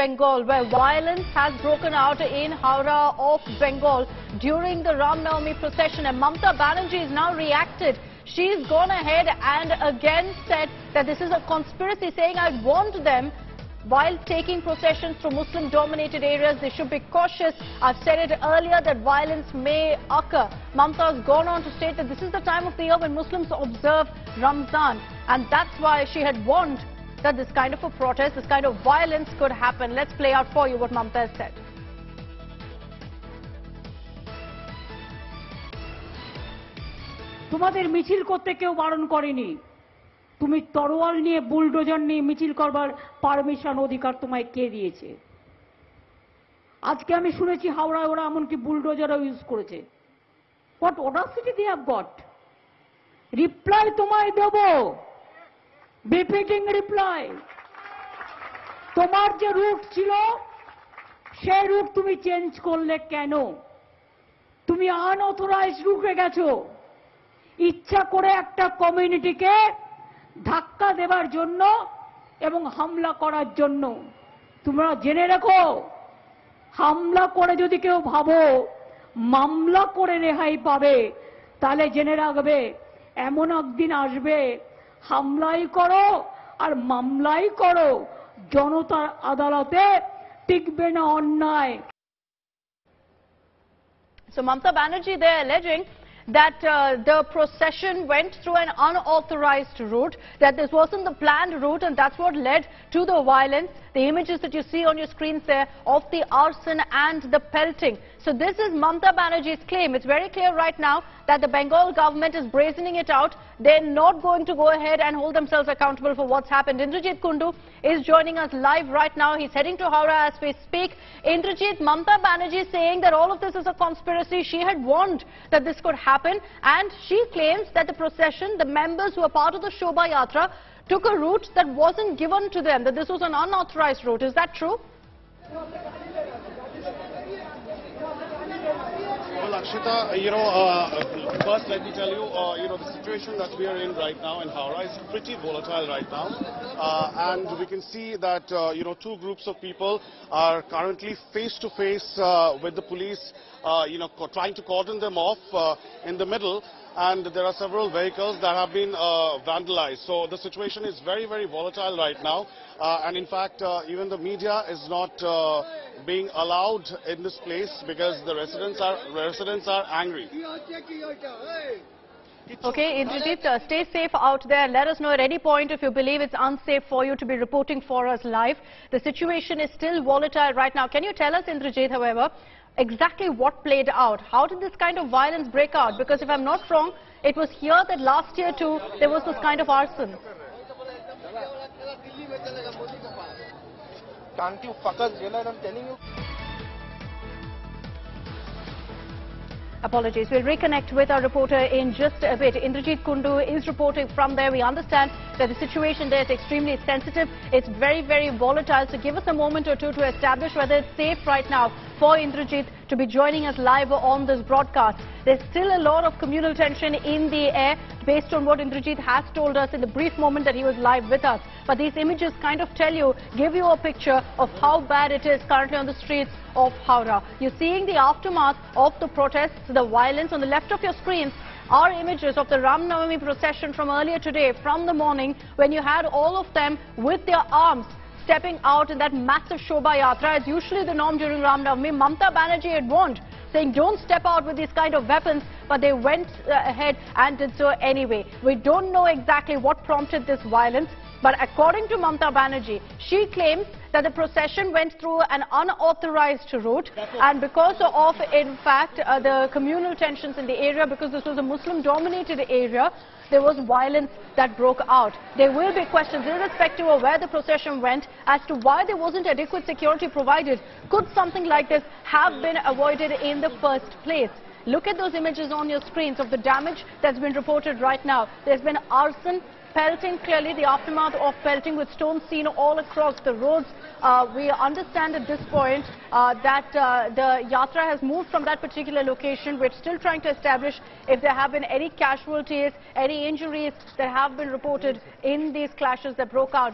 Bengal, where violence has broken out in Howrah of Bengal during the Ram Navami procession. And Mamata Banerjee has now reacted. She's gone ahead and again said that this is a conspiracy, saying I warned them while taking processions through Muslim-dominated areas, they should be cautious. I've said it earlier that violence may occur. Mamata has gone on to state that this is the time of the year when Muslims observe Ramzan, and that's why she had warned that this kind of a protest, this kind of violence could happen. Let's play out for you what Mamata has said. তোমাদের মিছিল করতে কেউ বারণ করেনি, তুমি তরোয়াল নিয়ে bulldozer নিয়ে মিছিল করবার পারমিশন অধিকার তোমায় কে দিয়েছে? আজকে আমি শুনেছি হাওড়ায় ওরা এমনকি বুলডোজারও ইউজ করেছে। What audacity they have got. Reply তোমায় দেব, রিপিটিং রিপ্লাই। তোমার যে রুট ছিল সেই রুট তুমি চেঞ্জ করলে কেন? তুমি আনঅথরাইজড রুটে গেছো, ইচ্ছা করে একটা কমিউনিটিকে ধাক্কা দেবার জন্য এবং হামলা করার জন্য। তোমরা জেনে রাখো, হামলা করে যদি কেউ ভাবো মামলা করে রেহাই পাবে, তাহলে জেনে রাখবে এমন একদিন আসবে হামলাই করো আর মামলাই করো, জনতার আদালতে টিকবে না অন্যায়। So Mamata Banerjee, they're alleging that the procession went through an unauthorized route, that this wasn't the planned route, and that's what led to the violence. The images that you see on your screens there of the arson and the pelting. So this is Mamata Banerjee's claim. It's very clear right now that the Bengal government is brazening it out. They're not going to go ahead and hold themselves accountable for what's happened. Indrajit Kundu is joining us live right now. He's heading to Howrah as we speak. Indrajit, Mamata Banerjee saying that all of this is a conspiracy. She had warned that this could happen, and she claims that the procession, the members who are part of the Showdown Yatra, took a route that wasn't given to them, that this was an unauthorized route. Is that true? Well, Akshita, first let me tell you, the situation that we are in right now in Howrah is pretty volatile right now. And we can see that, two groups of people are currently face to face with the police, trying to cordon them off in the middle. And there are several vehicles that have been vandalized. So the situation is very, very volatile right now. And in fact, even the media is not being allowed in this place because the residents are angry. Okay, Indrajit, stay safe out there. Let us know at any point if you believe it's unsafe for you to be reporting for us live. The situation is still volatile right now. Can you tell us, Indrajit, however, exactly what played out? How did this kind of violence break out? Because if I'm not wrong, it was here that last year too there was this kind of arson. Can't you fuckers realize I'm telling you? Apologies. We'll reconnect with our reporter in just a bit. Indrajit Kundu is reporting from there. We understand that the situation there is extremely sensitive. It's very, very volatile. So give us a moment or two to establish whether it's safe right now for Indrajit to be joining us live on this broadcast. There's still a lot of communal tension in the air based on what Indrajit has told us in the brief moment that he was live with us. But these images kind of give you a picture of how bad it is currently on the streets of Howrah. You're seeing the aftermath of the protests, the violence. On the left of your screens are images of the Ram Navami procession from earlier today, from the morning, when you had all of them with their arms stepping out in that massive Shobha Yatra. As usually the norm during Ram Navami, Mamata Banerjee had warned, saying don't step out with these kind of weapons, but they went ahead and did so anyway. We don't know exactly what prompted this violence, but according to Mamata Banerjee, she claims that the procession went through an unauthorized route, and because of, in fact, the communal tensions in the area, because this was a Muslim-dominated area, there was violence that broke out. There will be questions, irrespective of where the procession went, as to why there wasn't adequate security provided. Could something like this have been avoided in the first place? Look at those images on your screens of the damage that's been reported right now. There's been arson, pelting, clearly the aftermath of pelting with stones seen all across the roads. We understand at this point that the Yatra has moved from that particular location. We're still trying to establish if there have been any casualties, any injuries that have been reported in these clashes that broke out.